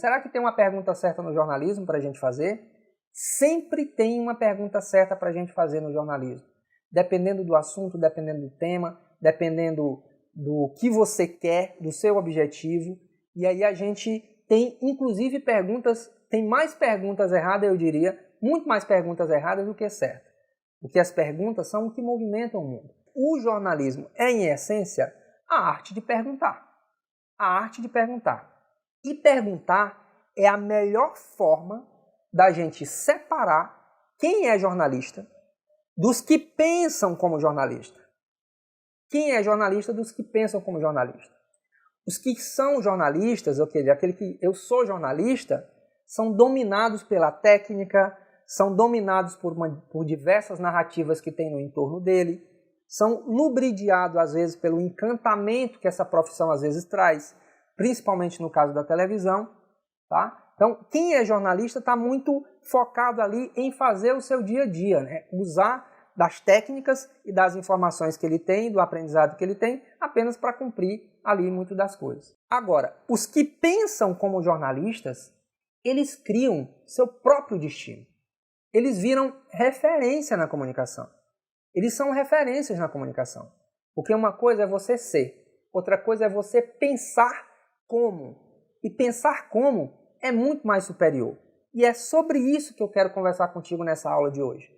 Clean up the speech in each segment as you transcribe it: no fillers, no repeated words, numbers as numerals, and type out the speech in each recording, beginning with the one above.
Será que tem uma pergunta certa no jornalismo para a gente fazer? Sempre tem uma pergunta certa para a gente fazer no jornalismo. Dependendo do assunto, dependendo do tema, dependendo do que você quer, do seu objetivo. E aí a gente tem, inclusive, perguntas, tem mais perguntas erradas, eu diria, muito mais perguntas erradas do que certas. Porque as perguntas são o que movimentam o mundo. O jornalismo é, em essência, a arte de perguntar. A arte de perguntar. E perguntar é a melhor forma da gente separar quem é jornalista dos que pensam como jornalista. Quem é jornalista dos que pensam como jornalista. Os que são jornalistas, ou seja, aquele que eu sou jornalista, são dominados pela técnica, são dominados por diversas narrativas que tem no entorno dele, são lubridiados, às vezes, pelo encantamento que essa profissão, às vezes, traz, principalmente no caso da televisão. Tá? Então, quem é jornalista está muito focado ali em fazer o seu dia a dia, né? Usar das técnicas e das informações que ele tem, do aprendizado que ele tem, apenas para cumprir ali muito das coisas. Agora, os que pensam como jornalistas, eles criam seu próprio destino. Eles viram referência na comunicação. Eles são referências na comunicação. Porque uma coisa é você ser, outra coisa é você pensar como. E pensar como é muito mais superior. E é sobre isso que eu quero conversar contigo nessa aula de hoje.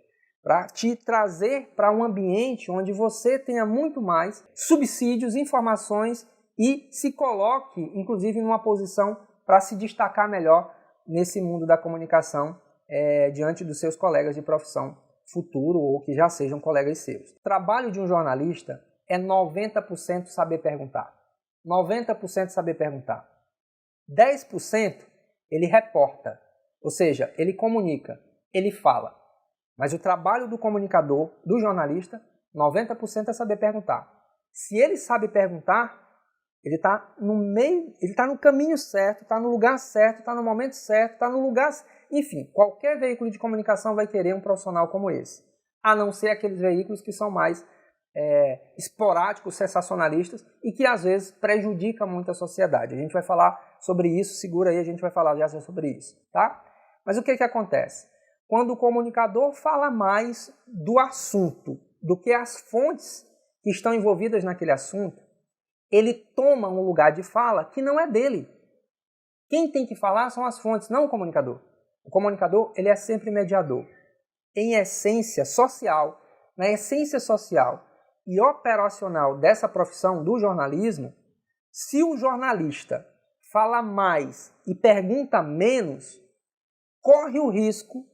Para te trazer para um ambiente onde você tenha muito mais subsídios, informações e se coloque, inclusive, numa posição para se destacar melhor nesse mundo da comunicação diante dos seus colegas de profissão futuro ou que já sejam colegas seus. O trabalho de um jornalista é 90% saber perguntar. 90% saber perguntar. 10% ele reporta, ou seja, ele comunica, ele fala. Mas o trabalho do comunicador, do jornalista, 90% é saber perguntar. Se ele sabe perguntar, ele está no meio, ele está no caminho certo, está no lugar certo, está no momento certo, está no lugar... Enfim, qualquer veículo de comunicação vai querer um profissional como esse. A não ser aqueles veículos que são mais esporádicos, sensacionalistas e que às vezes prejudicam muito a sociedade. A gente vai falar sobre isso, segura aí, a gente vai falar já sobre isso, tá? Mas o que acontece? Quando o comunicador fala mais do assunto do que as fontes que estão envolvidas naquele assunto, ele toma um lugar de fala que não é dele. Quem tem que falar são as fontes, não o comunicador. O comunicador, ele é sempre mediador. Em essência social, na essência social e operacional dessa profissão do jornalismo, se o jornalista fala mais e pergunta menos, corre o risco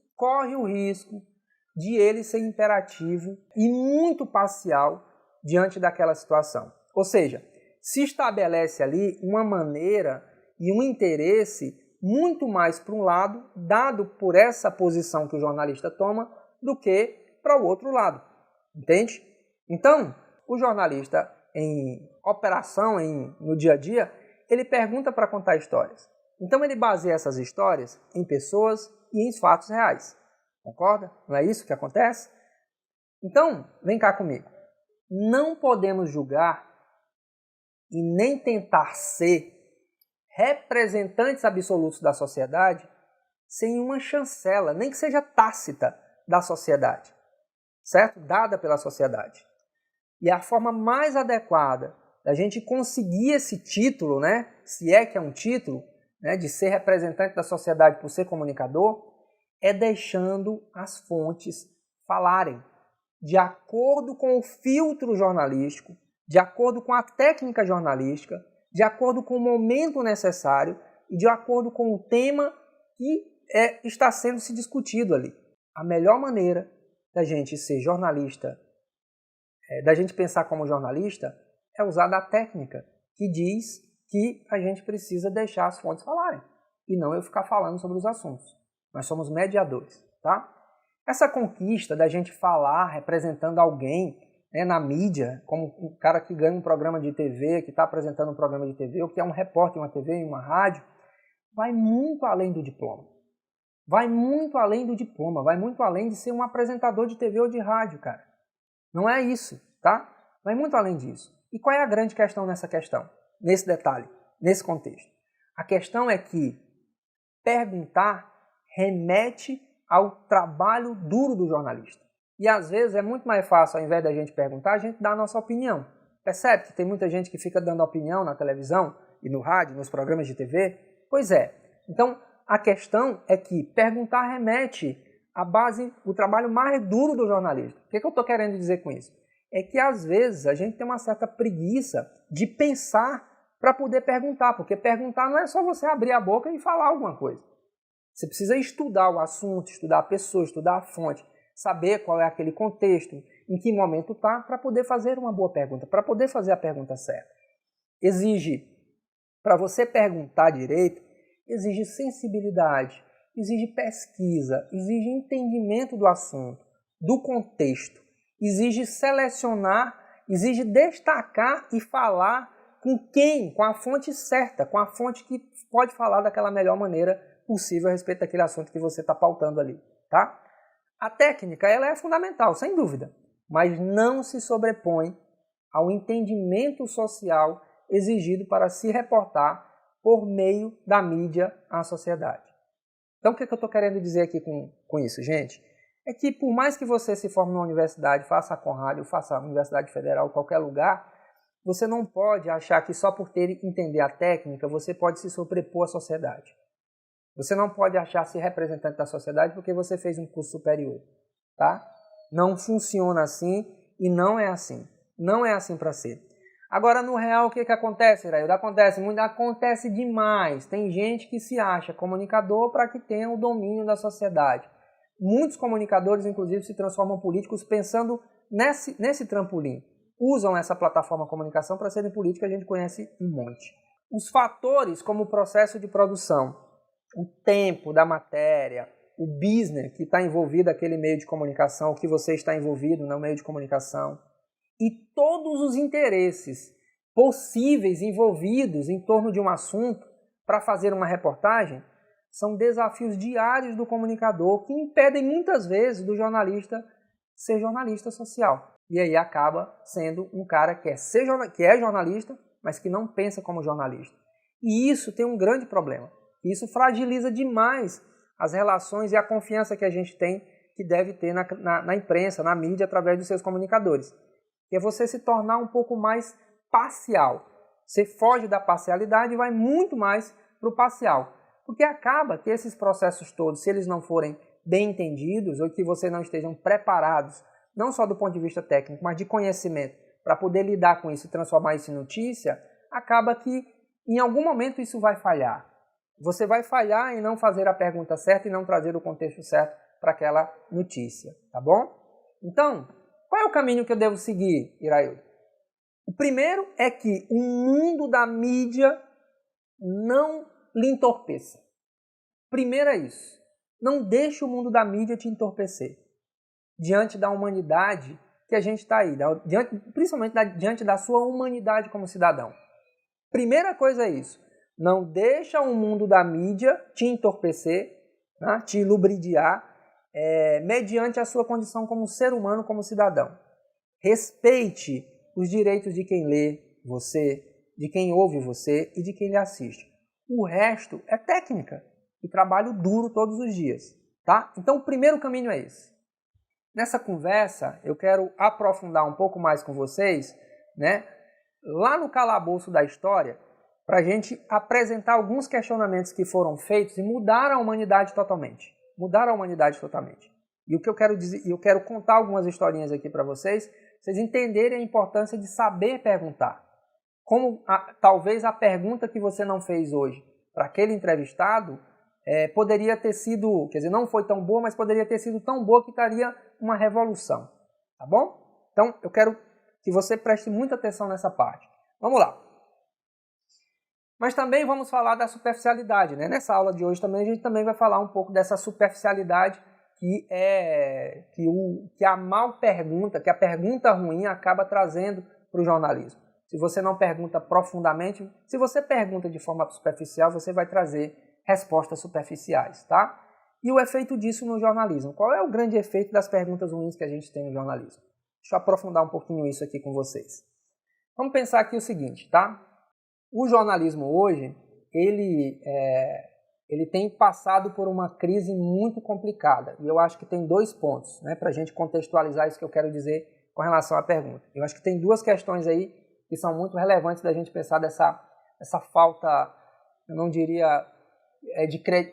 de ele ser imperativo e muito parcial diante daquela situação. Ou seja, se estabelece ali uma maneira e um interesse muito mais para um lado, dado por essa posição que o jornalista toma, do que para o outro lado. Entende? Então, o jornalista em operação, no dia a dia, ele pergunta para contar histórias. Então ele baseia essas histórias em pessoas e em fatos reais. Concorda? Não é isso que acontece? Então, vem cá comigo. Não podemos julgar e nem tentar ser representantes absolutos da sociedade sem uma chancela, nem que seja tácita, da sociedade, certo? Dada pela sociedade. E a forma mais adequada da gente conseguir esse título, né, se é que é um título, né, de ser representante da sociedade por ser comunicador, é deixando as fontes falarem, de acordo com o filtro jornalístico, de acordo com a técnica jornalística, de acordo com o momento necessário e de acordo com o tema que está sendo se discutido ali. A melhor maneira da gente ser jornalista, da gente pensar como jornalista, é usar da técnica que diz que a gente precisa deixar as fontes falarem e não eu ficar falando sobre os assuntos. Nós somos mediadores, tá? Essa conquista da gente falar representando alguém, né, na mídia, como um cara que ganha um programa de TV, que está apresentando um programa de TV, ou que é um repórter em uma TV, em uma rádio, vai muito além do diploma. Vai muito além do diploma, vai muito além de ser um apresentador de TV ou de rádio, cara. Não é isso, tá? Vai muito além disso. E qual é a grande questão nessa questão? Nesse detalhe, nesse contexto? A questão é que perguntar remete ao trabalho duro do jornalista. E às vezes é muito mais fácil, ao invés da gente perguntar, a gente dar a nossa opinião. Percebe que tem muita gente que fica dando opinião na televisão e no rádio, nos programas de TV? Pois é. Então, a questão é que perguntar remete à base, o trabalho mais duro do jornalista. O que eu estou querendo dizer com isso? É que às vezes a gente tem uma certa preguiça de pensar para poder perguntar, porque perguntar não é só você abrir a boca e falar alguma coisa. Você precisa estudar o assunto, estudar a pessoa, estudar a fonte, saber qual é aquele contexto, em que momento está, para poder fazer uma boa pergunta, para poder fazer a pergunta certa. Exige, para você perguntar direito, exige sensibilidade, exige pesquisa, exige entendimento do assunto, do contexto, exige selecionar, exige destacar e falar com quem, com a fonte certa, com a fonte que pode falar daquela melhor maneira possível a respeito daquele assunto que você está pautando ali, tá? A técnica, ela é fundamental, sem dúvida, mas não se sobrepõe ao entendimento social exigido para se reportar por meio da mídia à sociedade. Então, o que eu estou querendo dizer aqui com isso, gente? É que por mais que você se forme numa universidade, faça a Conrad, ou faça a Universidade Federal, qualquer lugar, você não pode achar que só por entender a técnica, você pode se sobrepor à sociedade. Você não pode achar-se representante da sociedade porque você fez um curso superior, tá? Não funciona assim e não é assim. Não é assim para ser. Agora, no real, o que acontece, Iraildo? Acontece demais. Tem gente que se acha comunicador para que tenha o domínio da sociedade. Muitos comunicadores, inclusive, se transformam políticos pensando nesse trampolim. Usam essa plataforma de comunicação para serem políticos, a gente conhece um monte. Os fatores como o processo de produção, o tempo da matéria, o business que está envolvido naquele meio de comunicação, o que você está envolvido no meio de comunicação, e todos os interesses possíveis envolvidos em torno de um assunto para fazer uma reportagem, são desafios diários do comunicador que impedem muitas vezes do jornalista ser jornalista social. E aí acaba sendo um cara que é jornalista, mas que não pensa como jornalista. E isso tem um grande problema. Isso fragiliza demais as relações e a confiança que a gente tem, que deve ter na imprensa, na mídia, através dos seus comunicadores. Que é você se tornar um pouco mais parcial. Você foge da parcialidade e vai muito mais para o parcial. Porque acaba que esses processos todos, se eles não forem bem entendidos, ou que você não estejam preparados, não só do ponto de vista técnico, mas de conhecimento, para poder lidar com isso e transformar isso em notícia, acaba que em algum momento isso vai falhar. Você vai falhar em não fazer a pergunta certa e não trazer o contexto certo para aquela notícia, tá bom? Então, qual é o caminho que eu devo seguir, Iraildo? O primeiro é que o mundo da mídia não lhe entorpeça. Primeiro é isso. Não deixe o mundo da mídia te entorpecer. Diante da humanidade que a gente está aí, principalmente diante da sua humanidade como cidadão. Primeira coisa é isso. Não deixa o mundo da mídia te entorpecer, né, te lubridiar, mediante a sua condição como ser humano, como cidadão. Respeite os direitos de quem lê você, de quem ouve você e de quem lhe assiste. O resto é técnica e trabalho duro todos os dias, tá? Então o primeiro caminho é esse. Nessa conversa eu quero aprofundar um pouco mais com vocês, né, lá no calabouço da história, para a gente apresentar alguns questionamentos que foram feitos e mudaram a humanidade totalmente. Mudaram a humanidade totalmente. E o que eu quero dizer, eu quero contar algumas historinhas aqui para vocês entenderem a importância de saber perguntar. Como talvez a pergunta que você não fez hoje para aquele entrevistado poderia ter sido, quer dizer, não foi tão boa, mas poderia ter sido tão boa que traria uma revolução. Tá bom? Então, eu quero que você preste muita atenção nessa parte. Vamos lá. Mas também vamos falar da superficialidade, né? Nessa aula de hoje também a gente também vai falar um pouco dessa superficialidade que a mal pergunta, que a pergunta ruim acaba trazendo para o jornalismo. Se você não pergunta profundamente, se você pergunta de forma superficial, você vai trazer respostas superficiais, tá? E o efeito disso no jornalismo. Qual é o grande efeito das perguntas ruins que a gente tem no jornalismo? Deixa eu aprofundar um pouquinho isso aqui com vocês. Vamos pensar aqui o seguinte, tá? O jornalismo hoje, ele ele tem passado por uma crise muito complicada. E eu acho que tem dois pontos, né, para a gente contextualizar isso que eu quero dizer com relação à pergunta. Eu acho que tem duas questões aí que são muito relevantes da gente pensar dessa falta, eu não diria,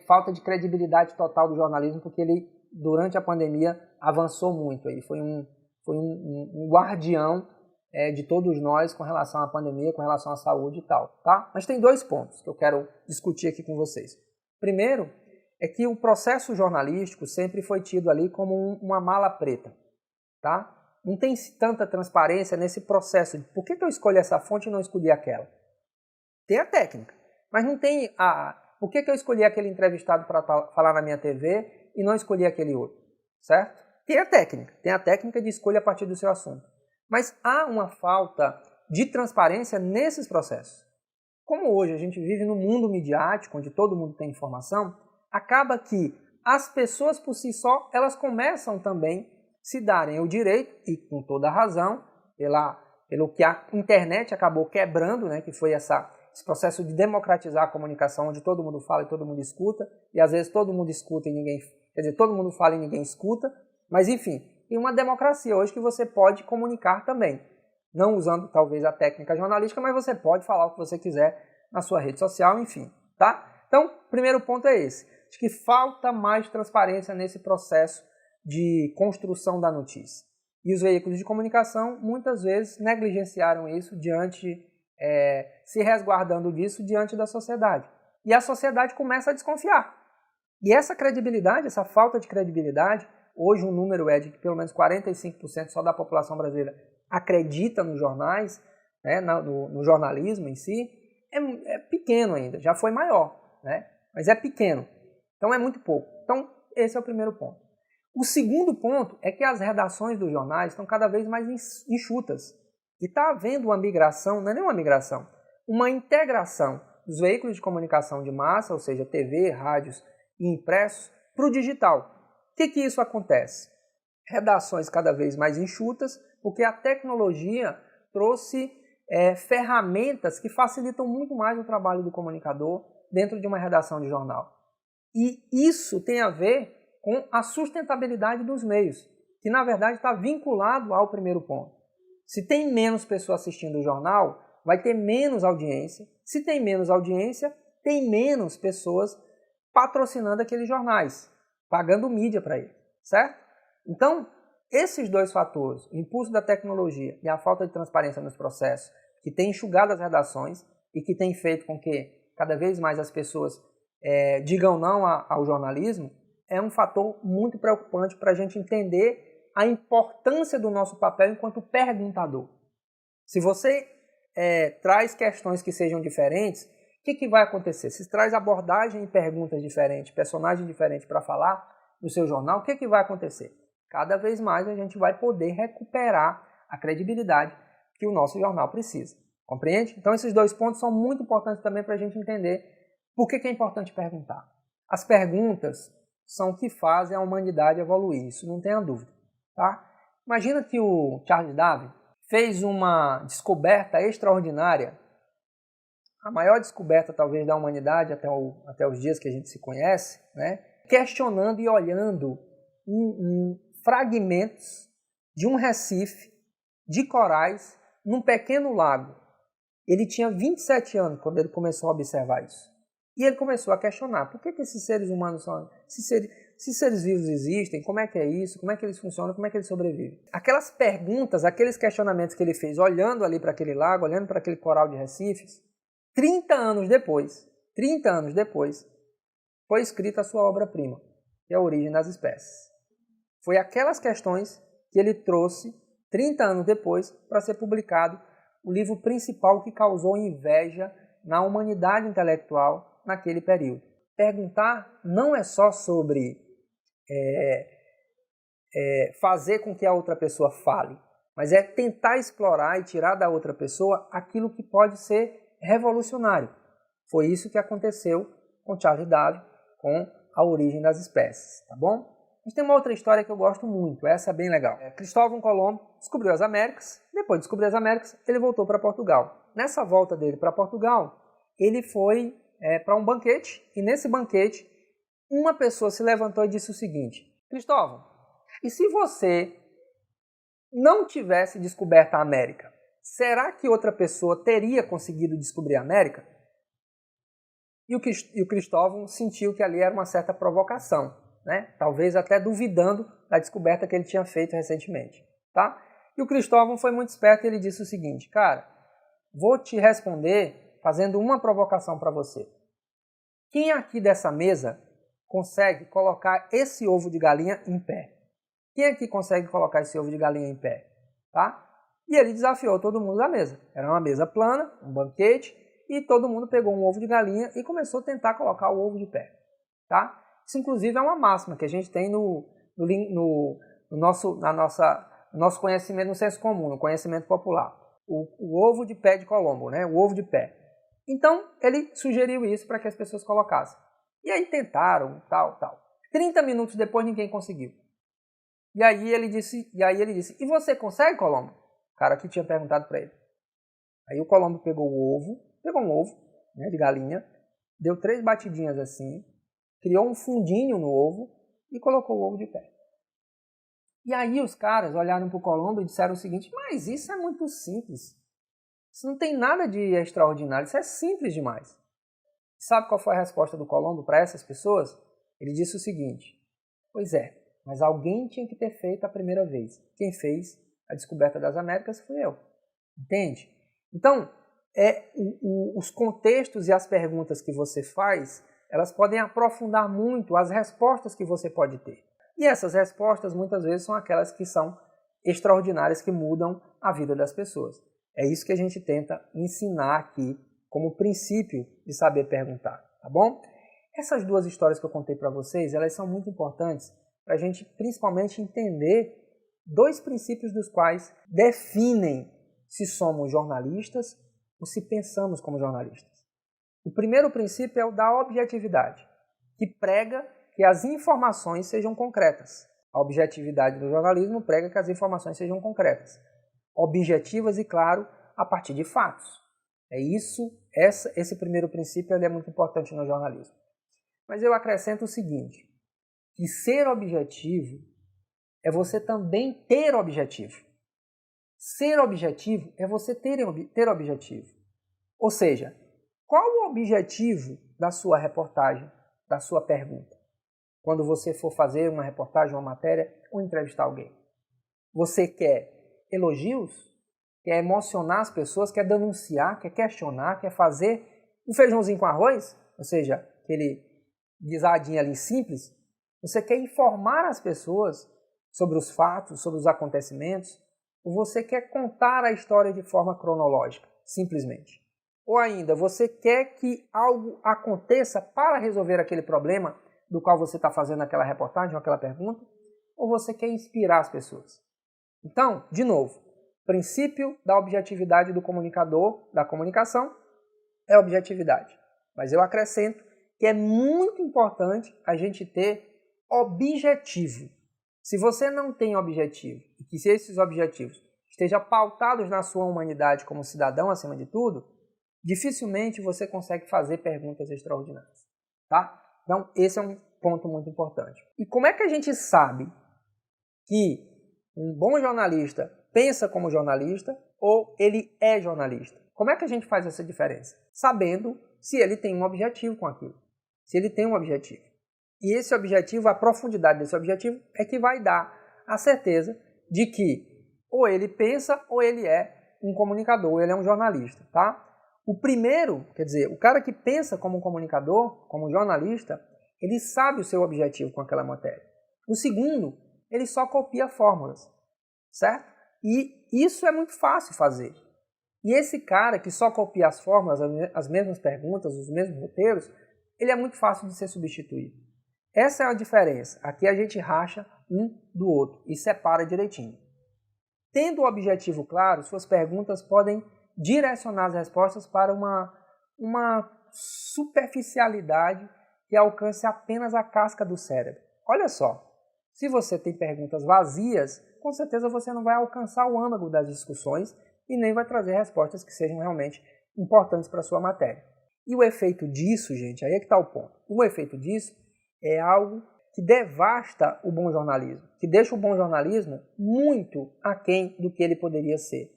falta de credibilidade total do jornalismo, porque ele, durante a pandemia, avançou muito. Ele foi um guardião de todos nós com relação à pandemia, com relação à saúde e tal, tá? Mas tem dois pontos que eu quero discutir aqui com vocês. Primeiro, é que o processo jornalístico sempre foi tido ali como uma mala preta, tá? Não tem tanta transparência nesse processo de por que eu escolhi essa fonte e não escolhi aquela. Tem a técnica, mas não tem por que eu escolhi aquele entrevistado para falar na minha TV e não escolhi aquele outro, certo? Tem a técnica de escolha a partir do seu assunto. Mas há uma falta de transparência nesses processos. Como hoje a gente vive num mundo midiático, onde todo mundo tem informação, acaba que as pessoas por si só, elas começam também se darem o direito, e com toda a razão, pelo que a internet acabou quebrando, né, que foi esse processo de democratizar a comunicação, onde todo mundo fala e todo mundo escuta, e às vezes todo mundo escuta e ninguém... Quer dizer, todo mundo fala e ninguém escuta, mas enfim, tem uma democracia hoje que você pode comunicar também. Não usando talvez a técnica jornalística, mas você pode falar o que você quiser na sua rede social, enfim, tá? Então, primeiro ponto é esse. Acho que falta mais transparência nesse processo de construção da notícia. E os veículos de comunicação, muitas vezes, negligenciaram isso se resguardando disso diante da sociedade. E a sociedade começa a desconfiar. E essa credibilidade, essa falta de credibilidade, hoje o número é de que pelo menos 45% só da população brasileira acredita nos jornais, né, no jornalismo em si, é pequeno ainda, já foi maior, né, mas é pequeno, então é muito pouco. Então esse é o primeiro ponto. O segundo ponto é que as redações dos jornais estão cada vez mais enxutas e está havendo uma migração, não é nem uma migração, uma integração dos veículos de comunicação de massa, ou seja, TV, rádios e impressos, para o digital. O que isso acontece? Redações cada vez mais enxutas, porque a tecnologia trouxe ferramentas que facilitam muito mais o trabalho do comunicador dentro de uma redação de jornal. E isso tem a ver com a sustentabilidade dos meios, que na verdade está vinculado ao primeiro ponto. Se tem menos pessoas assistindo o jornal, vai ter menos audiência. Se tem menos audiência, tem menos pessoas patrocinando aqueles jornais, pagando mídia para ele, certo? Então, esses dois fatores, o impulso da tecnologia e a falta de transparência nos processos, que tem enxugado as redações e que tem feito com que cada vez mais as pessoas digam não ao jornalismo, é um fator muito preocupante para a gente entender a importância do nosso papel enquanto perguntador. Se você traz questões que sejam diferentes, o que vai acontecer? Se traz abordagem e perguntas diferentes, personagens diferentes para falar no seu jornal, o que vai acontecer? Cada vez mais a gente vai poder recuperar a credibilidade que o nosso jornal precisa. Compreende? Então esses dois pontos são muito importantes também para a gente entender por que é importante perguntar. As perguntas são o que fazem a humanidade evoluir, isso não tenha dúvida. Tá? Imagina que o Charles Darwin fez uma descoberta extraordinária, a maior descoberta talvez da humanidade até os dias que a gente se conhece, né? Questionando e olhando fragmentos de um recife de corais num pequeno lago. Ele tinha 27 anos quando ele começou a observar isso. E ele começou a questionar, por que esses seres humanos são... Se seres vivos existem, como é que é isso? Como é que eles funcionam? Como é que eles sobrevivem? Aquelas perguntas, aqueles questionamentos que ele fez, olhando ali para aquele lago, olhando para aquele coral de recifes, 30 anos depois, foi escrita a sua obra-prima, que é A Origem das Espécies. Foi aquelas questões que ele trouxe 30 anos depois para ser publicado o livro principal que causou inveja na humanidade intelectual naquele período. Perguntar não é só sobre fazer com que a outra pessoa fale, mas é tentar explorar e tirar da outra pessoa aquilo que pode ser revolucionário. Foi isso que aconteceu com Charles Darwin, com A Origem das Espécies, tá bom? Mas tem uma outra história que eu gosto muito, essa é bem legal. Cristóvão Colombo descobriu as Américas, depois de descobrir as Américas, ele voltou para Portugal. Nessa volta dele para Portugal, ele foi para um banquete, e nesse banquete uma pessoa se levantou e disse o seguinte: Cristóvão, e se você não tivesse descoberto a América, será que outra pessoa teria conseguido descobrir a América? E o Cristóvão sentiu que ali era uma certa provocação, né? Talvez até duvidando da descoberta que ele tinha feito recentemente, tá? E o Cristóvão foi muito esperto e ele disse o seguinte: cara, vou te responder fazendo uma provocação para você. Quem aqui dessa mesa consegue colocar esse ovo de galinha em pé? Quem aqui consegue colocar esse ovo de galinha em pé? Tá? E ele desafiou todo mundo da mesa. Era uma mesa plana, um banquete, e todo mundo pegou um ovo de galinha e começou a tentar colocar o ovo de pé. Tá? Isso, inclusive, é uma máxima que a gente tem no nosso conhecimento, no senso comum, no conhecimento popular. O ovo de pé de Colombo, né? O ovo de pé. Então, ele sugeriu isso para que as pessoas colocassem. E aí tentaram, tal. 30 minutos depois, ninguém conseguiu. E aí ele disse, e você consegue, Colombo? O cara que tinha perguntado para ele. Aí o Colombo pegou um ovo, né, de galinha, deu 3 batidinhas assim, criou um fundinho no ovo e colocou o ovo de pé. E aí os caras olharam para o Colombo e disseram o seguinte: mas isso é muito simples. Isso não tem nada de extraordinário, isso é simples demais. Sabe qual foi a resposta do Colombo para essas pessoas? Ele disse o seguinte: pois é, mas alguém tinha que ter feito a primeira vez. Quem fez a descoberta das Américas fui eu. Entende? Então, os contextos e as perguntas que você faz, elas podem aprofundar muito as respostas que você pode ter. E essas respostas, muitas vezes, são aquelas que são extraordinárias, que mudam a vida das pessoas. É isso que a gente tenta ensinar aqui como princípio de saber perguntar, tá bom? Essas 2 histórias que eu contei para vocês, elas são muito importantes para a gente principalmente entender 2 princípios dos quais definem se somos jornalistas ou se pensamos como jornalistas. O primeiro princípio é o da objetividade, que prega que as informações sejam concretas. A objetividade do jornalismo prega que as informações sejam concretas, objetivas e, claro, a partir de fatos. Esse primeiro princípio é muito importante no jornalismo. Mas eu acrescento o seguinte: que ser objetivo é você também ter objetivo. Ser objetivo é você ter objetivo. Ou seja, qual o objetivo da sua reportagem, da sua pergunta? Quando você for fazer uma reportagem, uma matéria ou entrevistar alguém. Você quer elogios? Quer emocionar as pessoas? Quer denunciar? Quer questionar? Quer fazer um feijãozinho com arroz? Ou seja, aquele guisadinho ali simples? Você quer informar as pessoas sobre os fatos, sobre os acontecimentos? Ou você quer contar a história de forma cronológica, simplesmente? Ou ainda, você quer que algo aconteça para resolver aquele problema do qual você está fazendo aquela reportagem ou aquela pergunta? Ou você quer inspirar as pessoas? Então, de novo, princípio da objetividade do comunicador, da comunicação, é objetividade. Mas eu acrescento que é muito importante a gente ter objetivo. Se você não tem objetivo, e que se esses objetivos estejam pautados na sua humanidade como cidadão acima de tudo, dificilmente você consegue fazer perguntas extraordinárias, tá? Então, esse é um ponto muito importante. E como é que a gente sabe que um bom jornalista pensa como jornalista ou ele é jornalista? Como é que a gente faz essa diferença? Sabendo se ele tem um objetivo com aquilo. Se ele tem um objetivo. E esse objetivo, a profundidade desse objetivo é que vai dar a certeza de que ou ele pensa ou ele é um comunicador, ou ele é um jornalista, tá? O primeiro, quer dizer, o cara que pensa como um comunicador, como um jornalista, ele sabe o seu objetivo com aquela matéria. O segundo, ele só copia fórmulas, certo? E isso é muito fácil fazer. E esse cara que só copia as fórmulas, as mesmas perguntas, os mesmos roteiros, ele é muito fácil de ser substituído. Essa é a diferença. Aqui a gente racha um do outro e separa direitinho. Tendo o objetivo claro, suas perguntas podem direcionar as respostas para uma superficialidade que alcance apenas a casca do cérebro. Olha só, se você tem perguntas vazias, com certeza você não vai alcançar o âmago das discussões e nem vai trazer respostas que sejam realmente importantes para a sua matéria. E o efeito disso, gente, aí é que está o ponto. O efeito disso é algo que devasta o bom jornalismo, que deixa o bom jornalismo muito aquém do que ele poderia ser,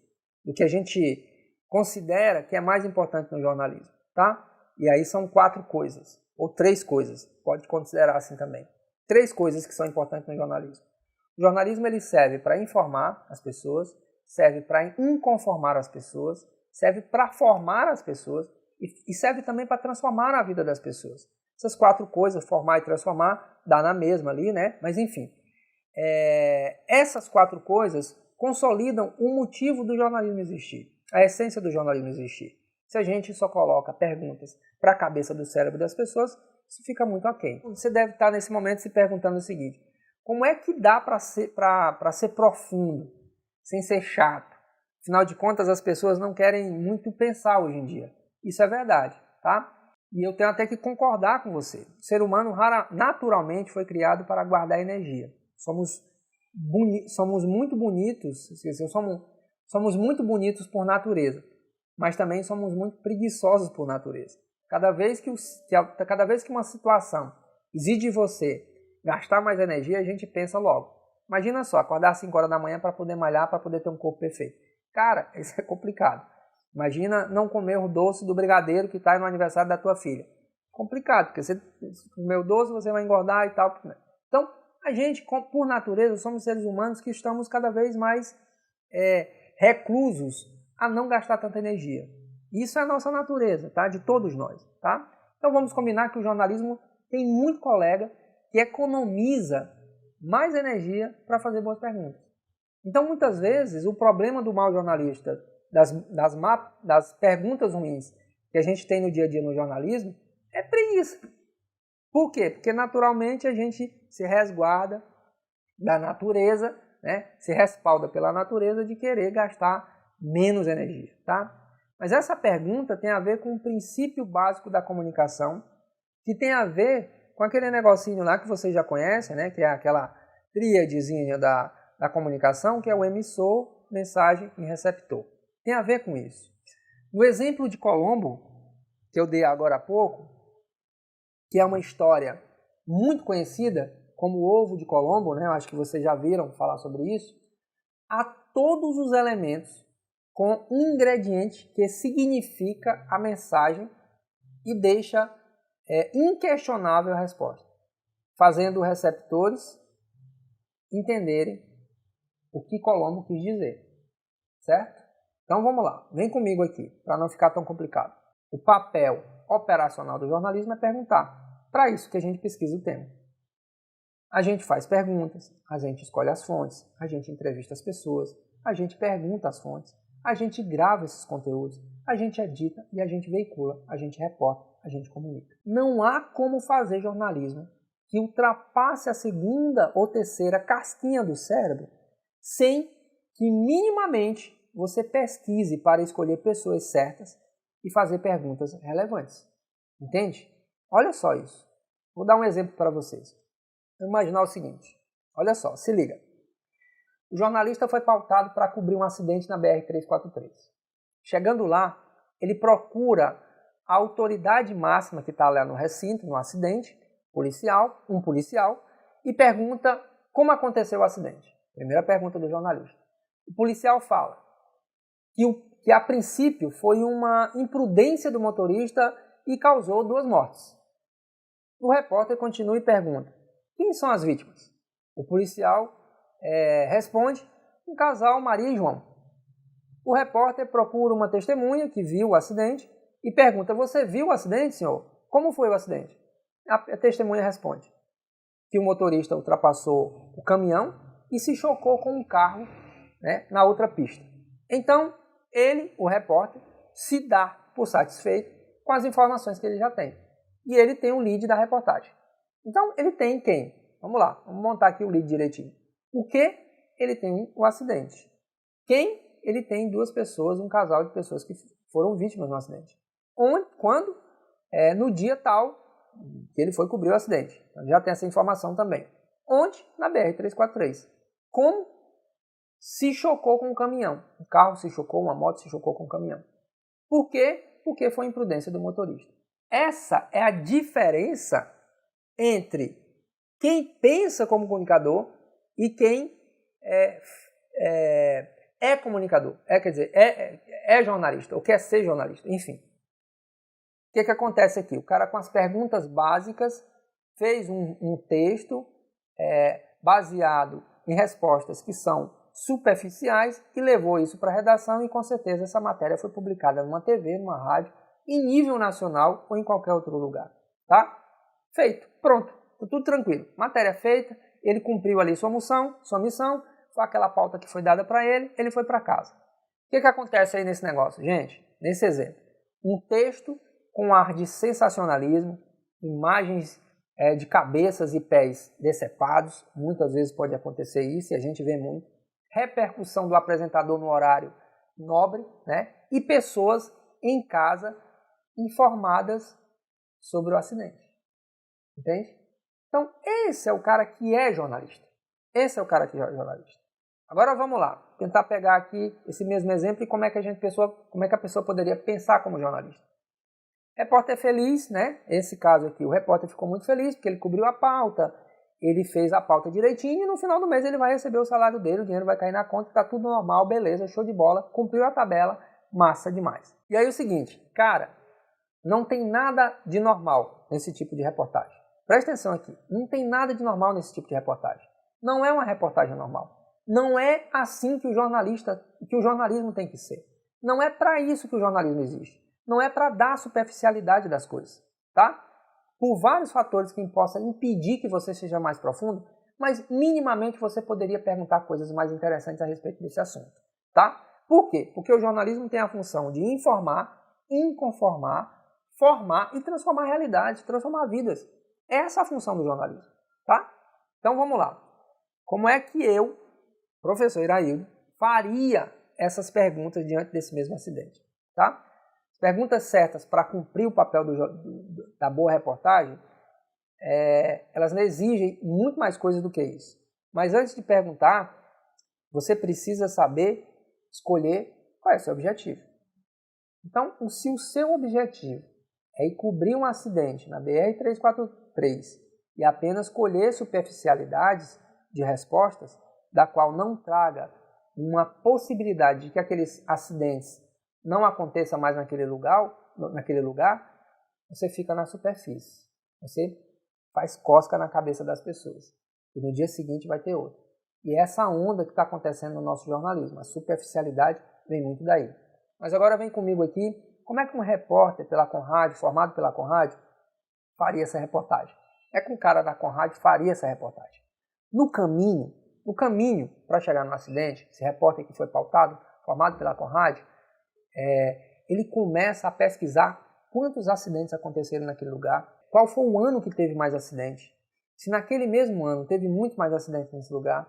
do que a gente considera que é mais importante no jornalismo, tá? E aí são 4 coisas, ou 3 coisas, pode considerar assim também. 3 coisas que são importantes no jornalismo. O jornalismo ele serve para informar as pessoas, serve para inconformar as pessoas, serve para formar as pessoas e serve também para transformar a vida das pessoas. Essas 4 coisas, formar e transformar, dá na mesma ali, né? Mas enfim, essas 4 coisas consolidam o motivo do jornalismo existir, a essência do jornalismo existir. Se a gente só coloca perguntas para a cabeça do cérebro das pessoas, isso fica muito aquém. Você deve estar nesse momento se perguntando o seguinte: como é que dá para ser profundo, sem ser chato? Afinal de contas, as pessoas não querem muito pensar hoje em dia. Isso é verdade, tá? E eu tenho até que concordar com você. O ser humano naturalmente foi criado para guardar energia. Somos muito bonitos, somos muito bonitos por natureza, mas também somos muito preguiçosos por natureza. Cada vez que uma situação exige de você gastar mais energia, a gente pensa logo. Imagina só, acordar às 5 horas da manhã para poder malhar, para poder ter um corpo perfeito. Cara, isso é complicado. Imagina não comer o doce do brigadeiro que está no aniversário da tua filha. Complicado, porque você comer o doce, você vai engordar e tal. Então, a gente, por natureza, somos seres humanos que estamos cada vez mais reclusos a não gastar tanta energia. Isso é a nossa natureza, tá? De todos nós, tá? Então vamos combinar que o jornalismo tem muito colega que economiza mais energia para fazer boas perguntas. Então, muitas vezes, o problema do mau jornalista, das perguntas ruins que a gente tem no dia a dia no jornalismo, é preguiça. Por quê? Porque naturalmente a gente se resguarda da natureza, né? Se respalda pela natureza de querer gastar menos energia, tá? Mas essa pergunta tem a ver com o princípio básico da comunicação, que tem a ver com aquele negocinho lá que vocês já conhecem, né? Que é aquela tríadezinha da comunicação, que é o emissor, mensagem e receptor. Tem a ver com isso. No exemplo de Colombo, que eu dei agora há pouco, que é uma história muito conhecida como o ovo de Colombo, né? Eu acho que vocês já viram falar sobre isso. Há todos os elementos com um ingrediente que significa a mensagem e deixa inquestionável a resposta, fazendo os receptores entenderem o que Colombo quis dizer, certo? Então vamos lá, vem comigo aqui, para não ficar tão complicado. O papel operacional do jornalismo é perguntar. Para isso que a gente pesquisa o tema. A gente faz perguntas, a gente escolhe as fontes, a gente entrevista as pessoas, a gente pergunta as fontes, a gente grava esses conteúdos, a gente edita e a gente veicula, a gente reporta, a gente comunica. Não há como fazer jornalismo que ultrapasse a segunda ou terceira casquinha do cérebro sem que minimamente você pesquise para escolher pessoas certas e fazer perguntas relevantes. Entende? Olha só isso. Vou dar um exemplo para vocês. Vou imaginar o seguinte. Olha só, se liga. O jornalista foi pautado para cobrir um acidente na BR-343. Chegando lá, ele procura a autoridade máxima que está lá no recinto, no acidente, um policial, e pergunta como aconteceu o acidente. Primeira pergunta do jornalista. O policial fala que a princípio foi uma imprudência do motorista e causou 2 mortes. O repórter continua e pergunta: quem são as vítimas? O policial responde: um casal, Maria e João. O repórter procura uma testemunha que viu o acidente e pergunta: você viu o acidente, senhor? Como foi o acidente? A testemunha responde que o motorista ultrapassou o caminhão e se chocou com um carro, né, na outra pista. Então, ele, o repórter, se dá por satisfeito com as informações que ele já tem. E ele tem o lead da reportagem. Então, ele tem quem? Vamos lá, vamos montar aqui o lead direitinho. O que? Ele tem o acidente. Quem? Ele tem 2 pessoas, um casal de pessoas que foram vítimas no acidente. Onde? Quando? No dia tal que ele foi cobrir o acidente. Então, já tem essa informação também. Onde? Na BR-343. Como? Se chocou com um caminhão. Um carro se chocou, uma moto se chocou com um caminhão. Por quê? Porque foi imprudência do motorista. Essa é a diferença entre quem pensa como comunicador e quem é comunicador, quer dizer, é jornalista, ou quer ser jornalista, enfim. O que acontece aqui? O cara, com as perguntas básicas, fez um texto baseado em respostas que são superficiais e levou isso para a redação, e com certeza essa matéria foi publicada numa TV, numa rádio, em nível nacional ou em qualquer outro lugar. Tá? Feito, pronto, tá tudo tranquilo. Matéria feita, ele cumpriu ali sua missão, foi aquela pauta que foi dada para ele, ele foi para casa. O que acontece aí nesse negócio? Gente, nesse exemplo, um texto com ar de sensacionalismo, imagens de cabeças e pés decepados, muitas vezes pode acontecer isso e a gente vê muito, repercussão do apresentador no horário nobre, né? E pessoas em casa informadas sobre o acidente. Entende? Então, esse é o cara que é jornalista. Esse é o cara que é jornalista. Agora vamos lá, tentar pegar aqui esse mesmo exemplo e como é que a pessoa poderia pensar como jornalista. Repórter feliz, né? Esse caso aqui, o repórter ficou muito feliz porque ele cobriu a pauta, ele fez a pauta direitinho e no final do mês ele vai receber o salário dele, o dinheiro vai cair na conta, tá tudo normal, beleza, show de bola, cumpriu a tabela, massa demais. E aí o seguinte, cara, não tem nada de normal nesse tipo de reportagem. Presta atenção aqui, não tem nada de normal nesse tipo de reportagem. Não é uma reportagem normal. Não é assim que o jornalismo tem que ser. Não é para isso que o jornalismo existe. Não é para dar superficialidade das coisas, tá? Por vários fatores que possam impedir que você seja mais profundo, mas minimamente você poderia perguntar coisas mais interessantes a respeito desse assunto, tá? Por quê? Porque o jornalismo tem a função de informar, inconformar, formar e transformar realidades, transformar vidas. Essa é a função do jornalismo, tá? Então vamos lá. Como é que eu, professor Iraildo, faria essas perguntas diante desse mesmo acidente, tá? Perguntas certas para cumprir o papel da boa reportagem, elas não exigem muito mais coisa do que isso. Mas antes de perguntar, você precisa saber escolher qual é o seu objetivo. Então, se o seu objetivo é ir cobrir um acidente na BR-343 e apenas colher superficialidades de respostas, da qual não traga uma possibilidade de que aqueles acidentes não aconteça mais naquele lugar, você fica na superfície. Você faz cosca na cabeça das pessoas. E no dia seguinte vai ter outra. E é essa onda que está acontecendo no nosso jornalismo. A superficialidade vem muito daí. Mas agora vem comigo aqui, como é que um repórter pela Conrad, formado pela Conrad, faria essa reportagem? É que um cara da Conrad faria essa reportagem. No caminho para chegar no acidente, esse repórter que foi pautado, formado pela Conrad, ele começa a pesquisar quantos acidentes aconteceram naquele lugar, qual foi o ano que teve mais acidente, se naquele mesmo ano teve muito mais acidentes nesse lugar,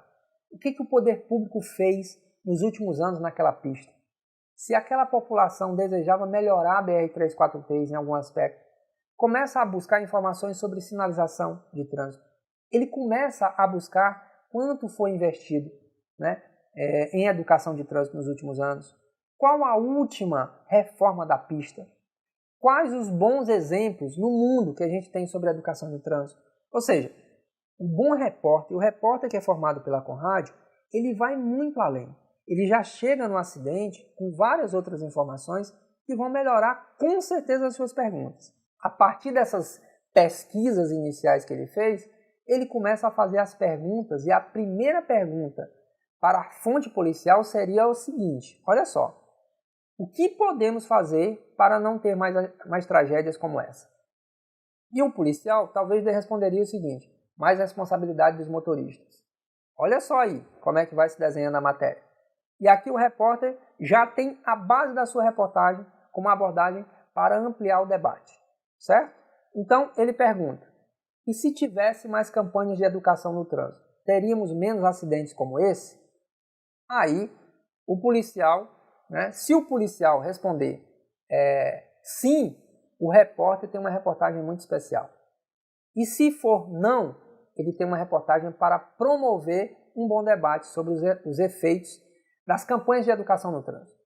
o que o poder público fez nos últimos anos naquela pista, se aquela população desejava melhorar a BR-343 em algum aspecto, começa a buscar informações sobre sinalização de trânsito, ele começa a buscar quanto foi investido, né, em educação de trânsito nos últimos anos, qual a última reforma da pista? Quais os bons exemplos no mundo que a gente tem sobre a educação de trânsito? Ou seja, o bom repórter, o repórter que é formado pela Conrad, ele vai muito além. Ele já chega no acidente com várias outras informações que vão melhorar com certeza as suas perguntas. A partir dessas pesquisas iniciais que ele fez, ele começa a fazer as perguntas e a primeira pergunta para a fonte policial seria o seguinte, olha só. O que podemos fazer para não ter mais tragédias como essa? E um policial talvez lhe responderia o seguinte, mais responsabilidade dos motoristas. Olha só aí como é que vai se desenhando a matéria. E aqui o repórter já tem a base da sua reportagem como abordagem para ampliar o debate, certo? Então ele pergunta, e se tivesse mais campanhas de educação no trânsito, teríamos menos acidentes como esse? Aí o policial... Se o policial responder sim, o repórter tem uma reportagem muito especial. E se for não, ele tem uma reportagem para promover um bom debate sobre os efeitos das campanhas de educação no trânsito.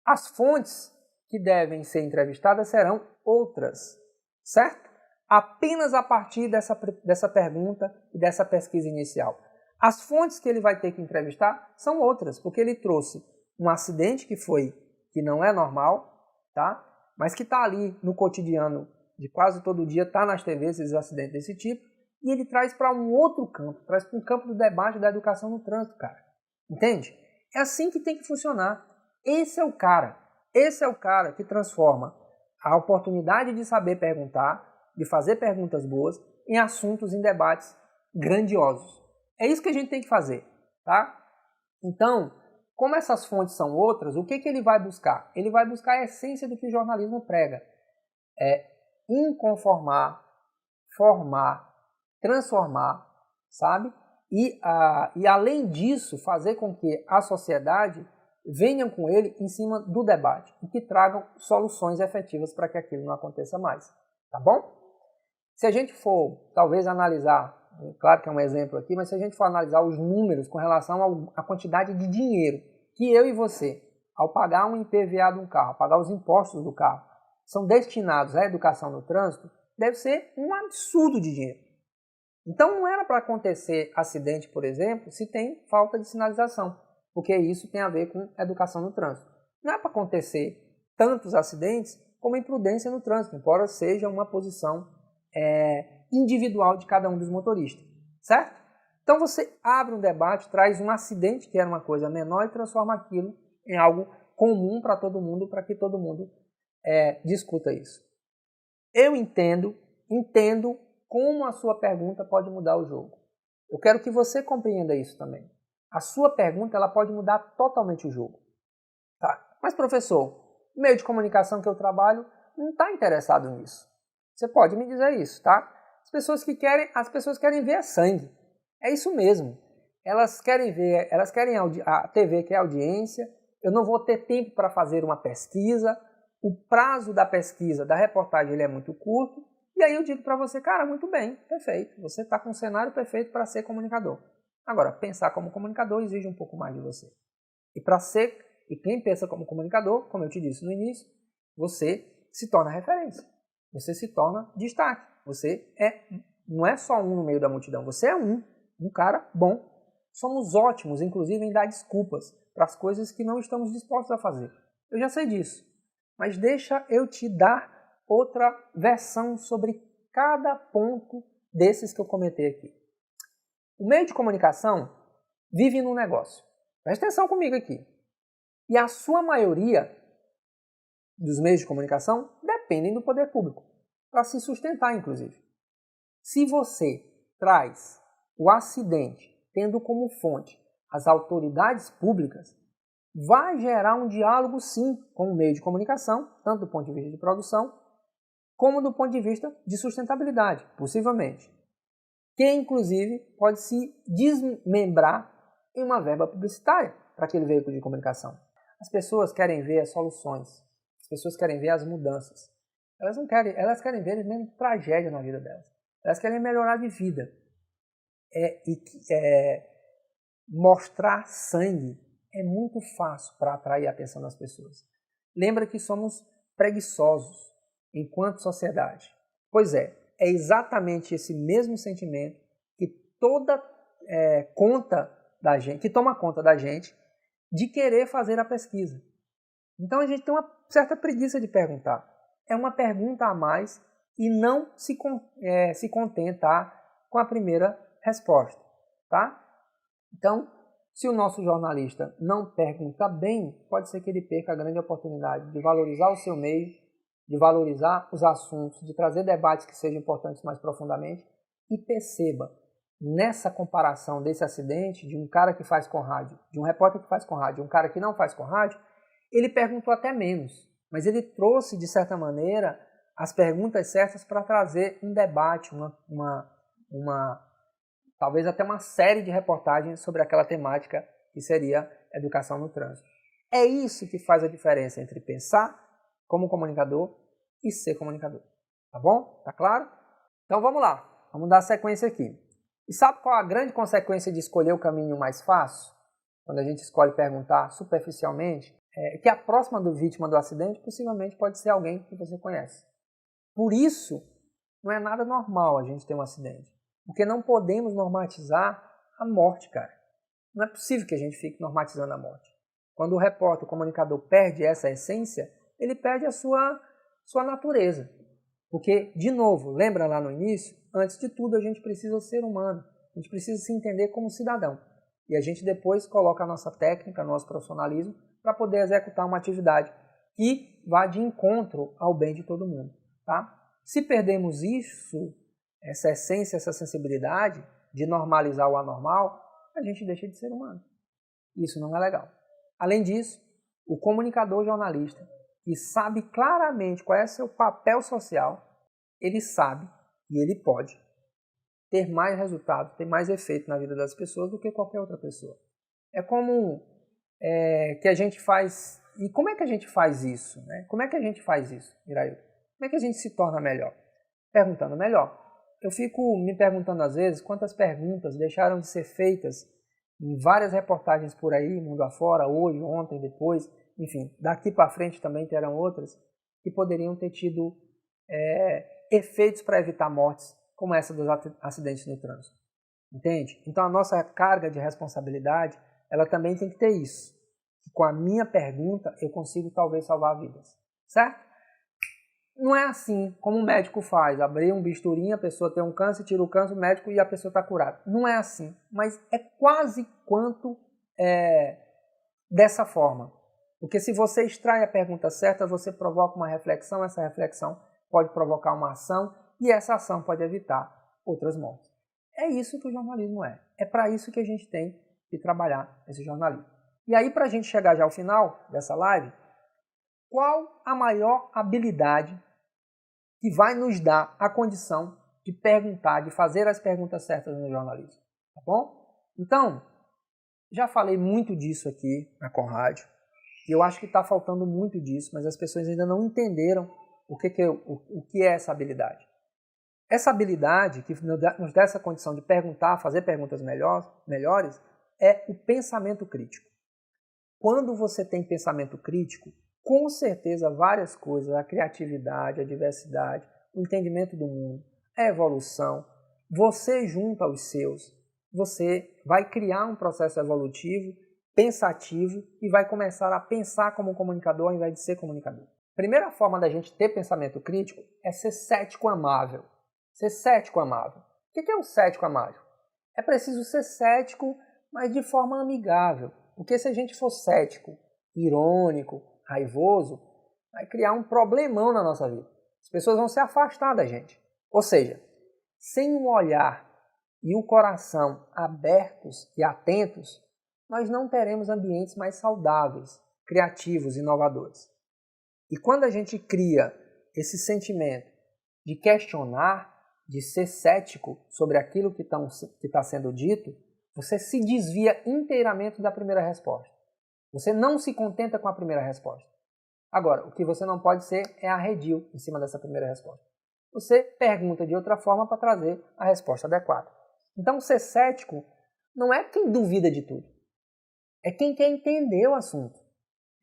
As fontes que devem ser entrevistadas serão outras. certo? Apenas a partir dessa pergunta e dessa pesquisa inicial. As fontes que ele vai ter que entrevistar são outras, porque ele trouxe um acidente que não é normal, tá? Mas que está ali no cotidiano de quase todo dia, está nas TVs esses acidentes desse tipo, e ele traz para um outro campo, traz para um campo do debate da educação no trânsito, cara. Entende? É assim que tem que funcionar. Esse é o cara que transforma a oportunidade de saber perguntar, de fazer perguntas boas, em assuntos, em debates grandiosos. É isso que a gente tem que fazer, tá? Então, como essas fontes são outras, o que ele vai buscar? Ele vai buscar a essência do que o jornalismo prega. É inconformar, formar, transformar, sabe? E além disso, fazer com que a sociedade venha com ele em cima do debate e que tragam soluções efetivas para que aquilo não aconteça mais, tá bom? Se a gente for, talvez, analisar, claro que é um exemplo aqui, mas se a gente for analisar os números com relação à quantidade de dinheiro que eu e você, ao pagar um IPVA de um carro, pagar os impostos do carro, são destinados à educação no trânsito, deve ser um absurdo de dinheiro. Então não era para acontecer acidente, por exemplo, se tem falta de sinalização, porque isso tem a ver com educação no trânsito. Não é para acontecer tantos acidentes como imprudência no trânsito, embora seja uma posição individual de cada um dos motoristas, certo? Então você abre um debate, traz um acidente que era uma coisa menor e transforma aquilo em algo comum para todo mundo, para que todo mundo discuta isso. Eu entendo como a sua pergunta pode mudar o jogo. Eu quero que você compreenda isso também. A sua pergunta ela pode mudar totalmente o jogo. Tá? Mas, professor, o meio de comunicação que eu trabalho não está interessado nisso. Você pode me dizer isso, tá? As pessoas querem ver sangue. É isso mesmo. Elas querem a TV quer audiência. Eu não vou ter tempo para fazer uma pesquisa. O prazo da pesquisa, da reportagem, ele é muito curto. E aí eu digo para você, cara, muito bem, perfeito. Você está com um cenário perfeito para ser comunicador. Agora, pensar como comunicador exige um pouco mais de você. E quem pensa como comunicador, como eu te disse no início, você se torna referência. Você se torna destaque. Você não é só um no meio da multidão, você é um cara bom. Somos ótimos, inclusive, em dar desculpas para as coisas que não estamos dispostos a fazer. Eu já sei disso, mas deixa eu te dar outra versão sobre cada ponto desses que eu comentei aqui. O meio de comunicação vive num negócio. Presta atenção comigo aqui. E a sua maioria dos meios de comunicação dependem do poder público, para se sustentar, inclusive. Se você traz o acidente tendo como fonte as autoridades públicas, vai gerar um diálogo, sim, com o meio de comunicação, tanto do ponto de vista de produção, como do ponto de vista de sustentabilidade, possivelmente. Que, inclusive, pode se desmembrar em uma verba publicitária para aquele veículo de comunicação. As pessoas querem ver as soluções, as pessoas querem ver as mudanças. Elas querem ver mesmo tragédia na vida delas. Elas querem melhorar de vida. Mostrar sangue é muito fácil para atrair a atenção das pessoas. Lembra que somos preguiçosos enquanto sociedade. Pois é exatamente esse mesmo sentimento que toma conta da gente de querer fazer a pesquisa. Então a gente tem uma certa preguiça de perguntar. É uma pergunta a mais e não se contentar com a primeira resposta, tá? Então, se o nosso jornalista não pergunta bem, pode ser que ele perca a grande oportunidade de valorizar o seu meio, de valorizar os assuntos, de trazer debates que sejam importantes mais profundamente. E perceba, nessa comparação desse acidente, de um cara que faz com rádio, de um repórter que faz com rádio, de um cara que não faz com rádio, ele perguntou até menos, mas ele trouxe, de certa maneira, as perguntas certas para trazer um debate, talvez até uma série de reportagens sobre aquela temática que seria educação no trânsito. É isso que faz a diferença entre pensar como comunicador e ser comunicador. Tá bom? Tá claro? Então vamos lá, vamos dar sequência aqui. E sabe qual a grande consequência de escolher o caminho mais fácil? Quando a gente escolhe perguntar superficialmente, é que a próxima vítima do acidente possivelmente pode ser alguém que você conhece. Por isso Não é nada normal a gente ter um acidente. Porque não podemos normatizar a morte, cara. Não é possível que a gente fique normatizando a morte. Quando o repórter, o comunicador perde essa essência, ele perde a sua natureza. Porque, de novo, lembra lá no início? Antes de tudo, a gente precisa ser humano. A gente precisa se entender como cidadão. E a gente depois coloca a nossa técnica, nosso profissionalismo, para poder executar uma atividade que vá de encontro ao bem de todo mundo. Tá? Se perdermos isso, essa essência, essa sensibilidade de normalizar o anormal, a gente deixa de ser humano. Isso não é legal. Além disso, o comunicador jornalista, que sabe claramente qual é seu papel social, ele sabe e ele pode ter mais resultado, ter mais efeito na vida das pessoas do que qualquer outra pessoa. É como que a gente faz... E como é que a gente faz isso? Né? Como é que a gente faz isso, Iraildo? Como é que a gente se torna melhor? Perguntando melhor. Eu fico me perguntando às vezes quantas perguntas deixaram de ser feitas em várias reportagens por aí, mundo afora, hoje, ontem, depois, enfim, daqui para frente também terão outras, que poderiam ter tido efeitos para evitar mortes, como essa dos acidentes no trânsito. Entende? Então a nossa carga de responsabilidade, ela também tem que ter isso. Com a minha pergunta, eu consigo talvez salvar vidas. Certo? Não é assim como o médico faz, abrir um bisturi, a pessoa tem um câncer, tira o câncer, o médico e a pessoa está curada. Não é assim, mas é quase quanto dessa forma. Porque se você extrai a pergunta certa, você provoca uma reflexão, essa reflexão pode provocar uma ação e essa ação pode evitar outras mortes. É isso que o jornalismo é. É para isso que a gente tem que trabalhar esse jornalismo. E aí, para a gente chegar já ao final dessa live, qual a maior habilidade que vai nos dar a condição de perguntar, de fazer as perguntas certas no jornalismo? Tá bom? Então, já falei muito disso aqui na Conrádio, e eu acho que está faltando muito disso, mas as pessoas ainda não entenderam o que é essa habilidade. Essa habilidade que nos dá essa condição de perguntar, fazer perguntas melhores, é o pensamento crítico. Quando você tem pensamento crítico, com certeza várias coisas, a criatividade, a diversidade, o entendimento do mundo, a evolução, você junto aos seus, você vai criar um processo evolutivo, pensativo e vai começar a pensar como comunicador ao invés de ser comunicador. A primeira forma da gente ter pensamento crítico é ser cético amável. Ser cético amável. O que é um cético amável? É preciso ser cético, mas de forma amigável. Porque se a gente for cético, irônico, raivoso, vai criar um problemão na nossa vida. As pessoas vão se afastar da gente. Ou seja, sem um olhar e o coração abertos e atentos, nós não teremos ambientes mais saudáveis, criativos, inovadores. E quando a gente cria esse sentimento de questionar, de ser cético sobre aquilo que está sendo dito, você se desvia inteiramente da primeira resposta. Você não se contenta com a primeira resposta. Agora, o que você não pode ser é arredio em cima dessa primeira resposta. Você pergunta de outra forma para trazer a resposta adequada. Então, ser cético não é quem duvida de tudo. É quem quer entender o assunto.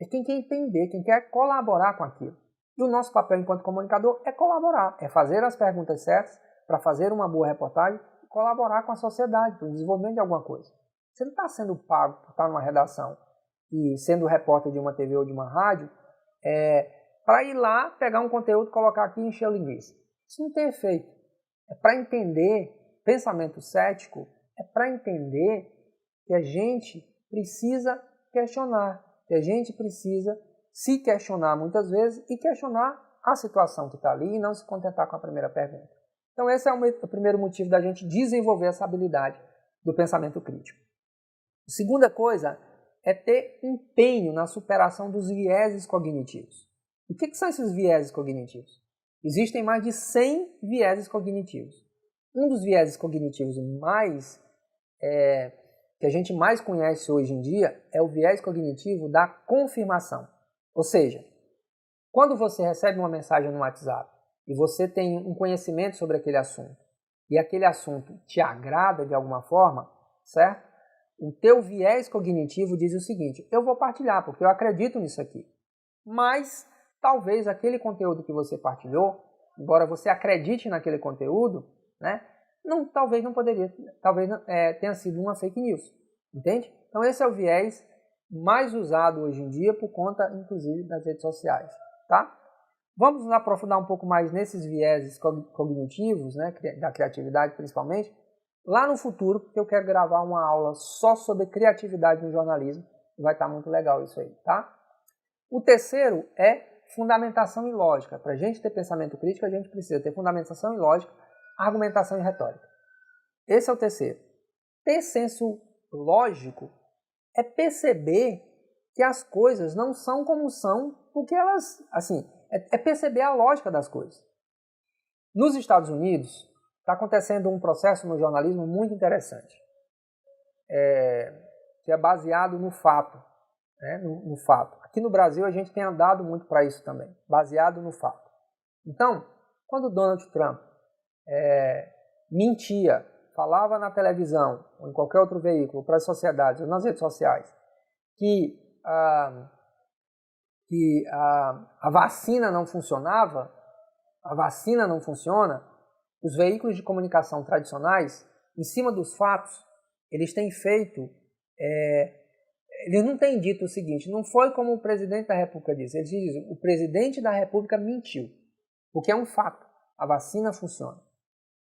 É quem quer entender, quem quer colaborar com aquilo. E o nosso papel enquanto comunicador é colaborar, é fazer as perguntas certas para fazer uma boa reportagem e colaborar com a sociedade, para o desenvolvimento de alguma coisa. Você não está sendo pago por estar numa redação e sendo repórter de uma TV ou de uma rádio para ir lá, pegar um conteúdo, colocar aqui e encher o linguiça. Isso não tem efeito. É para entender, pensamento cético, é para entender que a gente precisa questionar, que a gente precisa se questionar muitas vezes e questionar a situação que está ali e não se contentar com a primeira pergunta. Então esse é o primeiro motivo da gente desenvolver essa habilidade do pensamento crítico. A segunda coisa é ter empenho na superação dos vieses cognitivos. O que são esses vieses cognitivos? Existem mais de 100 vieses cognitivos. Um dos vieses cognitivos que a gente mais conhece hoje em dia é o viés cognitivo da confirmação. Ou seja, quando você recebe uma mensagem no WhatsApp e você tem um conhecimento sobre aquele assunto e aquele assunto te agrada de alguma forma, certo? O teu viés cognitivo diz o seguinte: eu vou partilhar porque eu acredito nisso aqui. Mas talvez aquele conteúdo que você partilhou embora você acredite naquele conteúdo, né, talvez não poderia, talvez tenha sido uma fake news, entende? Então esse é o viés mais usado hoje em dia por conta, inclusive, das redes sociais, tá? Vamos nos aprofundar um pouco mais nesses vieses cognitivos, né, da criatividade principalmente, lá no futuro, porque eu quero gravar uma aula só sobre criatividade no jornalismo, e vai estar muito legal isso aí, tá? O terceiro é fundamentação e lógica. Para a gente ter pensamento crítico, a gente precisa ter fundamentação e lógica, argumentação e retórica. Esse é o terceiro. Ter senso lógico é perceber que as coisas não são como são, porque elas, assim, é perceber a lógica das coisas. Nos Estados Unidos, está acontecendo um processo no jornalismo muito interessante, que é baseado no fato, né, no fato. Aqui no Brasil a gente tem andado muito para isso também, baseado no fato. Então, quando Donald Trump mentia, falava na televisão ou em qualquer outro veículo para as sociedades ou nas redes sociais que a vacina não funcionava, a vacina não funciona, os veículos de comunicação tradicionais, em cima dos fatos, eles têm feito, eles não têm dito o seguinte, não foi como o presidente da República disse, eles dizem, o presidente da República mentiu, porque é um fato, a vacina funciona.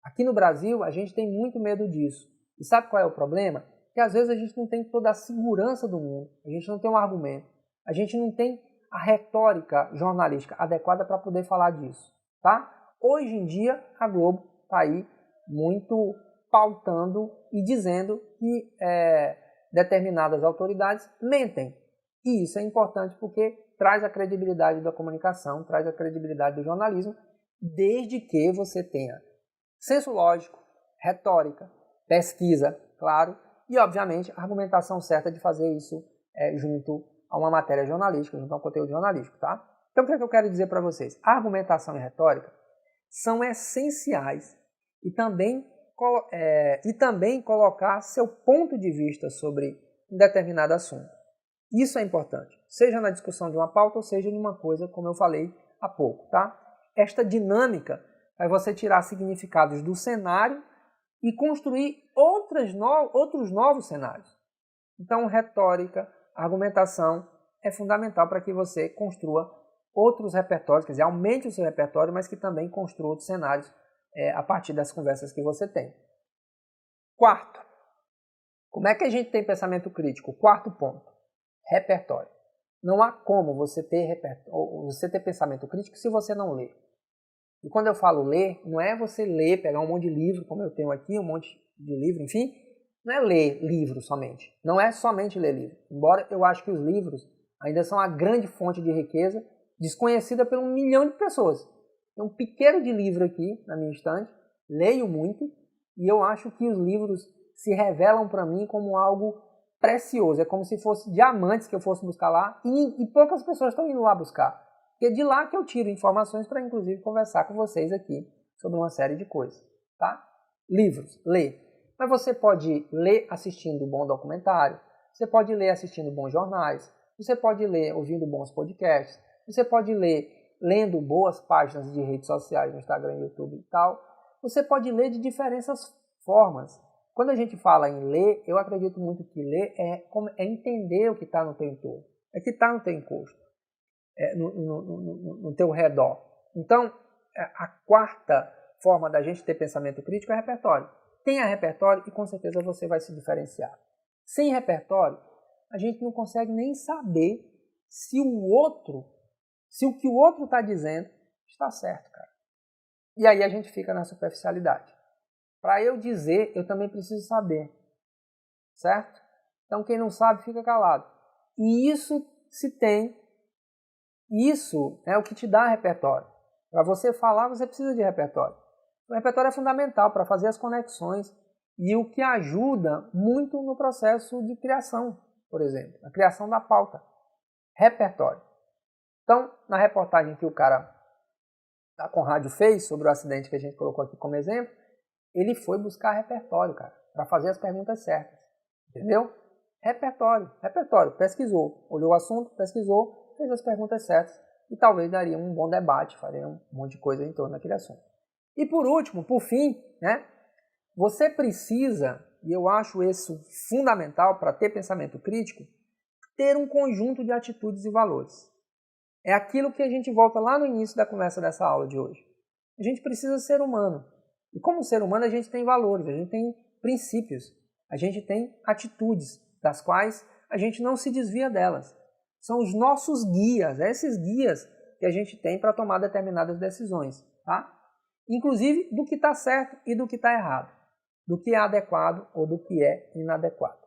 Aqui no Brasil, a gente tem muito medo disso. E sabe qual é o problema? Que às vezes a gente não tem toda a segurança do mundo, a gente não tem um argumento, a gente não tem a retórica jornalística adequada para poder falar disso, tá? Hoje em dia, a Globo está aí muito pautando e dizendo que determinadas autoridades mentem. E isso é importante porque traz a credibilidade da comunicação, traz a credibilidade do jornalismo, desde que você tenha senso lógico, retórica, pesquisa, claro, e, obviamente, a argumentação certa de fazer isso junto a uma matéria jornalística, junto a um conteúdo jornalístico, tá? Então, o que é que eu quero dizer para vocês? A argumentação e retórica são essenciais e também colocar seu ponto de vista sobre um determinado assunto. Isso é importante, seja na discussão de uma pauta ou seja em uma coisa, como eu falei há pouco, tá? Esta dinâmica é você tirar significados do cenário e construir outros novos cenários. Então, retórica, argumentação é fundamental para que você construa outros repertórios, quer dizer, aumente o seu repertório, mas que também construa outros cenários a partir das conversas que você tem. Quarto, como é que a gente tem pensamento crítico? Quarto ponto, repertório. Não há como você ter pensamento crítico se você não lê. E quando eu falo ler, não é você ler, pegar um monte de livro, como eu tenho aqui, um monte de livro, enfim, não é ler livro somente. Não é somente ler livro. Embora eu acho que os livros ainda são a grande fonte de riqueza, desconhecida por 1 milhão de pessoas. Tem um piqueiro de livro aqui na minha estante, leio muito, e eu acho que os livros se revelam para mim como algo precioso. É como se fosse diamantes que eu fosse buscar lá, e poucas pessoas estão indo lá buscar. Porque é de lá que eu tiro informações para, inclusive, conversar com vocês aqui sobre uma série de coisas, tá? Livros, ler. Mas você pode ler assistindo um bom documentário, você pode ler assistindo bons jornais, você pode ler ouvindo bons podcasts, você pode ler lendo boas páginas de redes sociais, no Instagram, YouTube e tal. Você pode ler de diferentes formas. Quando a gente fala em ler, eu acredito muito que ler é entender o que está no teu entorno, é o que está no teu encosto. No teu redor. Então, a quarta forma da gente ter pensamento crítico é repertório. Tenha repertório e com certeza você vai se diferenciar. Sem repertório, a gente não consegue nem saber se o que o outro está dizendo está certo, cara. E aí a gente fica na superficialidade. Para eu dizer, eu também preciso saber. Certo? Então quem não sabe fica calado. E isso é o que te dá repertório. Para você falar, você precisa de repertório. O repertório é fundamental para fazer as conexões e o que ajuda muito no processo de criação, por exemplo, a criação da pauta. Repertório. Então, na reportagem que o cara da Conrádio fez sobre o acidente que a gente colocou aqui como exemplo, ele foi buscar repertório, cara, para fazer as perguntas certas. Entendeu? Repertório. Pesquisou. Olhou o assunto, pesquisou, fez as perguntas certas e talvez daria um bom debate, faria um monte de coisa em torno daquele assunto. E por último, por fim, né, você precisa, e eu acho isso fundamental para ter pensamento crítico, ter um conjunto de atitudes e valores. É aquilo que a gente volta lá no início da conversa dessa aula de hoje. A gente precisa ser humano. E como ser humano a gente tem valores, a gente tem princípios, a gente tem atitudes, das quais a gente não se desvia delas. São os nossos guias, esses guias que a gente tem para tomar determinadas decisões, tá? Inclusive do que está certo e do que está errado, do que é adequado ou do que é inadequado.